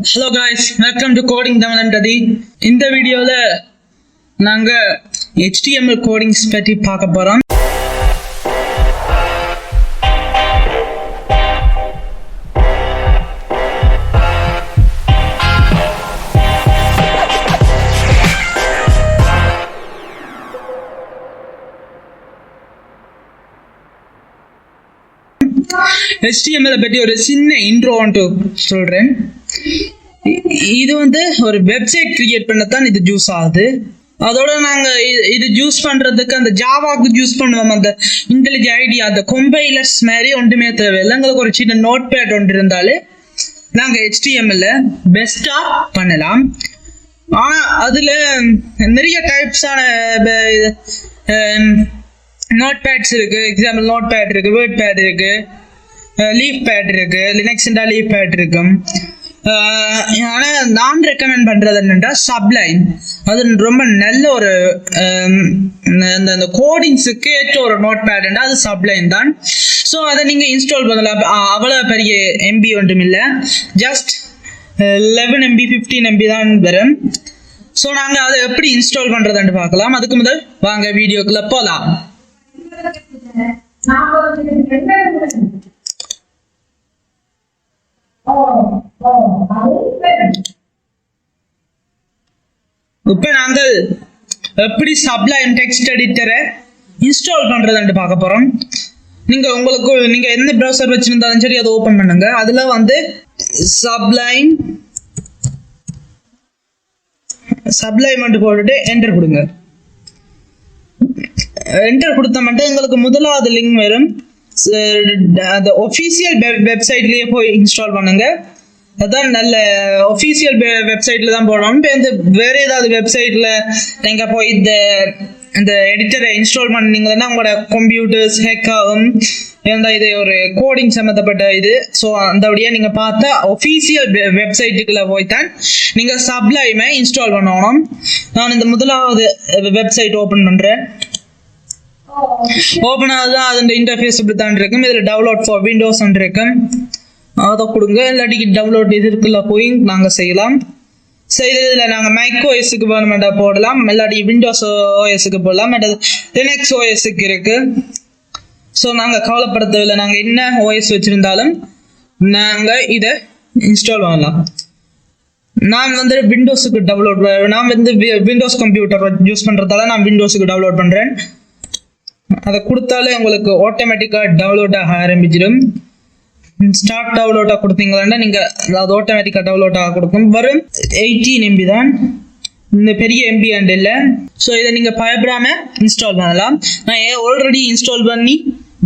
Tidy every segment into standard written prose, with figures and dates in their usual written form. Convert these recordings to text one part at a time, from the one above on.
Hello guys, welcome to Coding THAMILZAN. இந்த வீடியோல நாங்க HTML கோடிங்ஸ் பத்தி பார்க்க போறோம். HTML பத்தி ஒரு சின்ன இன்ட்ரோ சொல்றேன். இது ஒரு வெப்சைட் கிரியேட் பண்ணத்தான் இது யூஸ் ஆகுது. அதோட நாங்க இது யூஸ் பண்றதுக்கு அந்த ஜாவாக்கு யூஸ் பண்ணுவோம். அந்த இன்டெலிஜென்ட் ஐடியா அந்த கம்பைலர்ஸ் மாதிரி ஒன்றுமே தேவையில்லை. எங்களுக்கு ஒரு சின்ன நோட் பேட் ஒன்று இருந்தாலே நாங்க HTML பெஸ்டா பண்ணலாம். ஆனா அதுல நிறைய டைப்ஸான நோட் பேட்ஸ் இருக்கு. எக்ஸாம்பிள் நோட் பேட் இருக்கு, வேர்ட் பேட் இருக்கு, லீஃப் பேட் இருக்கு, லினக்ஸ்டா லீஃப் பேட் இருக்கும். ஆனா நான் ரெக்கமெண்ட் பண்றது என்னன்னா சப்ளைம். அது ரொம்ப நல்ல ஒரு அந்த கோடிங்ஸுக்கு ஏற்ற ஒரு நோட் பேட் அது சப்ளைம் தான். ஸோ அதை நீங்க இன்ஸ்டால் பண்ணலாம். அவ்வளவு பெரிய எம்பி ஒன்றும் இல்லை, ஜஸ்ட் 11 MB 15 MB தான் வரும். ஸோ நாங்கள் அதை எப்படி இன்ஸ்டால் பண்றதுன்னு பார்க்கலாம். அதுக்கு முதல் வாங்க வீடியோக்குள்ள போகலாம். இப்ப நாங்கள் எப்படி சப்ளைம் டெக்ஸ்ட் எடிட்டரை இன்ஸ்டால் பண்றதுன்னு பார்க்க போறோம். நீங்க எந்த ப்ரௌசர் வச்சிருந்தாலும் சரி அதை ஓபன் பண்ணுங்க. அதுல சப்ளைம் போட்டுட்டு என்டர் கொடுங்க. என்டர் கொடுத்த மட்டும் எங்களுக்கு முதலாவது லிங்க் வரும். அந்த ஒஃபிஷியல் வெப்சைட்லயே போய் இன்ஸ்டால் பண்ணுங்க. அதான் நல்ல ஒஃபிஷியல் வெப்சைட்ல தான் போடணும். இப்போ வேற ஏதாவது வெப்சைட்ல நீங்க போய் இந்த எடிட்டரை இன்ஸ்டால் பண்ணீங்கன்னா உங்களோட கம்ப்யூட்டர்ஸ் ஹேக் ஆகும். ஏன்னா இது ஒரு கோடிங் சம்மந்தப்பட்ட இது. ஸோ அந்தபடியா நீங்க பார்த்தா ஒஃபிஷியல் வெப்சைட்டுக்குள்ள போய் தான் நீங்க சப்ளைமை இன்ஸ்டால் பண்ணணும். நான் இந்த முதலாவது வெப்சைட் ஓபன் பண்றேன். ஓபன் ஆகுதான் அதோட இன்டர்ஃபேஸ் இப்படி தான் இருக்கும். இதுல டவுன்லோட் ஃபார் விண்டோஸ் இருக்கும், அதை கொடுங்க. இல்லாட்டி டவுன்லோட் இதுக்குள்ள போய் நாங்க செய்யலாம். இதுல நாங்க மேக் ஓஎஸ்க்கு வேணுமெண்டா போடலாம், இல்லாட்டி விண்டோஸ் ஓஎஸ்க்கு போடலாம், லினக்ஸ் ஓஎஸ்க்கு இருக்கு. ஸோ நாங்க கவலைப்படுத்தவில்லை. நாங்க என்ன ஓஎஸ் வச்சிருந்தாலும் நாங்க இதை இன்ஸ்டால் பண்ணலாம். நான் விண்டோஸுக்கு டவுன்லோட், நான் விண்டோஸ் கம்ப்யூட்டர் யூஸ் பண்றதால நான் விண்டோஸுக்கு டவுன்லோட் பண்றேன். அதை கொடுத்தாலே உங்களுக்கு ஆட்டோமேட்டிக்கா டவுன்லோட் ஆக ஆரம்பிச்சிடும். ஸ்டார்ட் டவுன்லோட்டா கொடுத்தீங்கன்னா நீங்க அது ஆட்டோமேட்டிக்கா டவுன்லோட் ஆக கொடுக்கும். வரும் 18 MB தான், இந்த பெரிய எம்பி அண்ட் இல்லை. ஸோ இதை நீங்க பயப்படாம இன்ஸ்டால் பண்ணலாம். நான் ஆல்ரெடி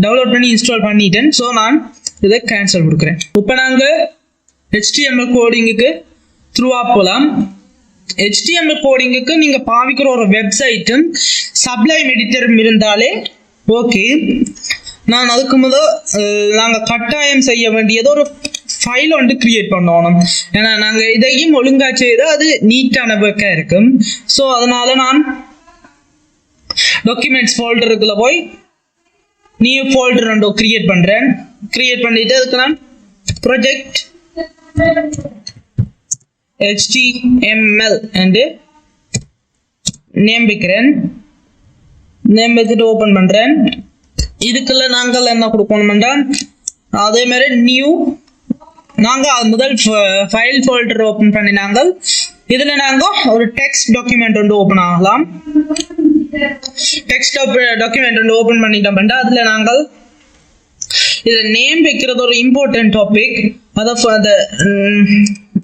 டவுன்லோட் பண்ணி இன்ஸ்டால் பண்ணிட்டேன். ஸோ நான் இதை கேன்சல் கொடுக்குறேன். இப்போ நாங்க HTML கோடிங்குக்கு த்ரூவா போகலாம். HTML கோடிங்குக்கு நீங்க பாவிக்கிற ஒரு வெப்சைட்டும் சப்ளைம் எடிட்டரும் இருந்தாலே ஓகே. நான் அதுக்கு முதல் நாங்க கட்டாயம் செய்ய வேண்டியது ஒரு ஃபைல் ஒன்று கிரியேட் பண்ணணும். ஏன்னா நாங்க இதையும் ஒழுங்கா செய்து அது நீட்டான ஒர்க்கா இருக்கும். ஸோ அதனால நான் டாக்குமெண்ட்ஸ் ஃபோல்டருக்குள்ள போய் நியூ ஃபோல்டர் ஒன்று கிரியேட் பண்றேன். கிரியேட் பண்ணிட்டு அதுக்கு நான் ப்ராஜெக்ட் HTML என்று நேம் வைக்கிறேன். நேம் வச்சுட்டு ஓபன் பண்றேன். இதுக்குள்ள நாங்கள் என்ன கொடுக்கணும்னா அதே மாதிரி நியூ நாங்க முதல் ஃபைல் ஃபோல்டர் ஓபன் பண்ணி நாங்கள் இதுல நாங்க ஒரு டெக்ஸ்ட் டாக்குமெண்ட் ஒன்று ஓபன் ஆகலாம். டெக்ஸ்ட் டாக்குமெண்ட் ஒன்று ஓபன் பண்ணிட்டோம்னா அதுல நாங்கள் இதுல நேம் வைக்கிறது ஒரு இம்பார்ட்டன்ட் டாபிக்.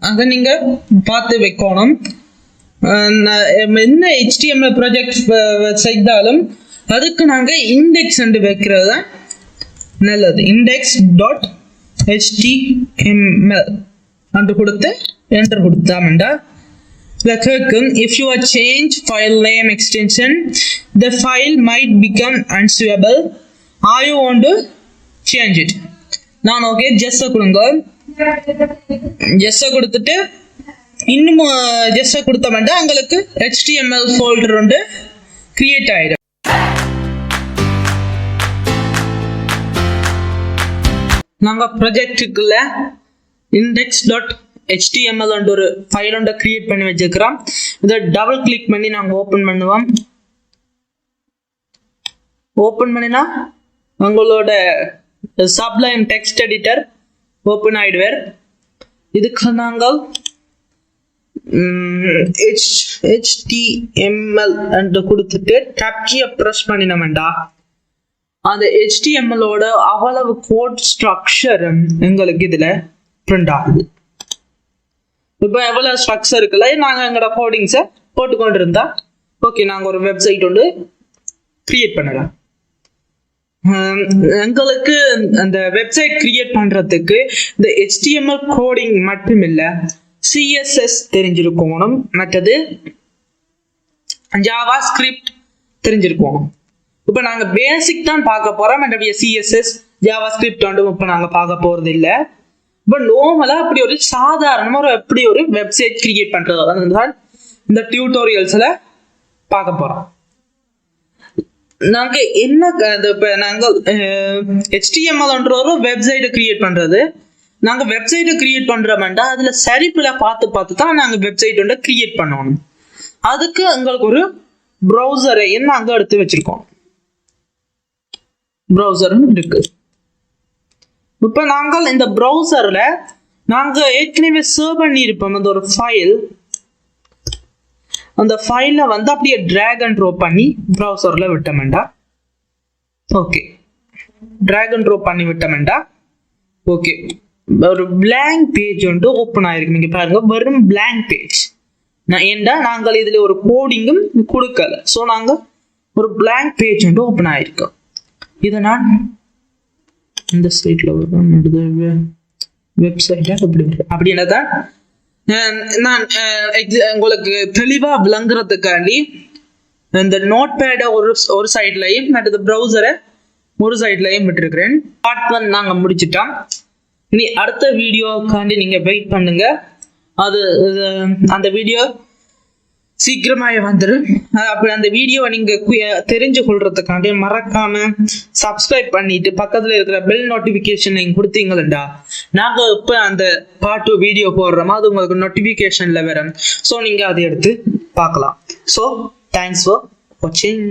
அதை நீங்க பார்த்து வைக்கணும். என்ன HTML ப்ராஜெக்ட் செய்தாலும் அதுக்கு நாங்க இண்டெக்ஸ் வைக்கிறது தான் நல்லது. index.html அன்று கொடுத்து என்டர் கொடுத்தாமண்டா கேட்கும். if you change file name extension the file might become unsuitable. Are you want to change it? நான் ஓகே ஜெஸ்ஸ கொடுங்க. ஜெஸ்ஸ கொடுத்துட்டு இன்னும் ஜெஸ்ஸ கொடுத்தோம்னா உங்களுக்கு HTML ஃபோல்டர் ஒன்று கிரியேட் ஆயிடும். நாங்க ப்ராஜெக்டுக்குள்ள index.html HTML என்ற ஒரு ஃபைல் ஒன்றை கிரியேட் பண்ணி வச்சிருக்கிறோம். இதை டபுள் கிளிக் பண்ணி நாங்க ஓபன் பண்ணுவோம். ஓபன் பண்ணினா உங்களோட சப்ளைம் டெக்ஸ்ட் எடிட்டர் ஓபன் ஆயிடுவார். இதுக்கு நாங்கள் HTML என்று கொடுத்துட்டு tab key பிரஸ் பண்ணினோம்டா அந்த HTML ஓட அவ்வளவு கோட் ஸ்ட்ரக்சர் எங்களுக்கு இதுல பிரிண்ட் ஆகுது. இப்போ எவ்வளவு ஸ்ட்ரக்சர் இருக்குல்ல, நாங்க எங்களோட கோடிங்ஸை போட்டுக்கொண்டு இருந்தா ஓகே, நாங்க ஒரு வெப்சைட் ஒன்று கிரியேட் பண்ணலாம். எங்களுக்கு அந்த வெப்சைட் கிரியேட் பண்றதுக்கு இந்த HTML கோடிங் மட்டும் இல்ல, CSS தெரிஞ்சிருக்கணும், மற்றது ஜாவா ஸ்கிரிப்ட் தெரிஞ்சிருக்கணும். இப்ப நாங்க பேசிக் தான் பார்க்க போறோம். மற்ற CSS ஜாவா ஸ்கிரிப்ட் வந்து இப்ப நாங்க பார்க்க போறது இல்ல. இப்ப நார்மலா அப்படி ஒரு சாதாரணமா எப்படி ஒரு வெப்சைட் கிரியேட் பண்றது இந்த டியூட்டோரியல்ஸ்ல பார்க்க போறோம். நாங்க என்ன இப்ப நாங்க HTML ஒரு வெப்சைட்டை கிரியேட் பண்றது. நாங்க வெப்சைட்டை கிரியேட் பண்றோம்டா அதுல சரிப்புல பார்த்து தான் நாங்க வெப்சைட் ஒன்றை கிரியேட் பண்ணணும். அதுக்கு எங்களுக்கு ஒரு ப்ரௌசரை நாங்க எடுத்து வச்சிருக்கோம். ப்ரௌசரும் இருக்கு. இப்ப நாங்கள் இந்த ப்ரௌசர்ல நாங்க ஏற்கனவே சர்வ் பண்ணி இருப்போம் அந்த ஒரு ஃபைல். அந்த ஃபைலை வந்து அப்படியே டிராக் அண்ட் ட்ராப் பண்ணி ப்ரௌசர்ல விட்டோம்டா ஓகே. டிராக் அண்ட் ட்ராப் பண்ணி விட்டோம்டா ஓகே. ஒரு பிளாங்க் பேஜ் வந்து ஓப்பன் ஆயிருக்கு. நீங்க பாருங்க, வெறும் பிளாங்க் பேஜ். ஏண்டா நாங்கள் இதுல ஒரு கோடிங்கும் கொடுக்கல. ஸோ நாங்க ஒரு பிளாங்க் பேஜ் வந்து ஓப்பன் ஆயிருக்கோம். இதை நான் இந்த சைட்ல வெப்சைட்ல அப்படின்னதான் நான் உங்களுக்கு தெளிவா விளங்குறதுக்காண்டி இந்த நோட் பேட ஒரு சைட்லையும் மற்றது ப்ரௌசரை ஒரு சைட்லையும் விட்டுருக்கிறேன். பார்ட் 1 நாங்க முடிச்சிட்டோம். இனி அடுத்த வீடியோக்காண்டி நீங்க வெயிட் பண்ணுங்க. அது அந்த வீடியோ சீக்கிரமாக வந்துடும். அப்படி அந்த வீடியோவை நீங்க தெரிஞ்சு கொள்றதுக்காண்டி மறக்காம சப்ஸ்கிரைப் பண்ணிட்டு பக்கத்துல இருக்கிற பெல் நோட்டிபிகேஷன் நீங்க கொடுத்தீங்களா, நாங்க இப்ப அந்த பார்ட் 2 வீடியோ போடுறோமா அது உங்களுக்கு நோட்டிபிகேஷன்ல வரும். ஸோ நீங்க அதை எடுத்து பார்க்கலாம். ஸோ தேங்க்ஸ் ஃபார் வாட்சிங்.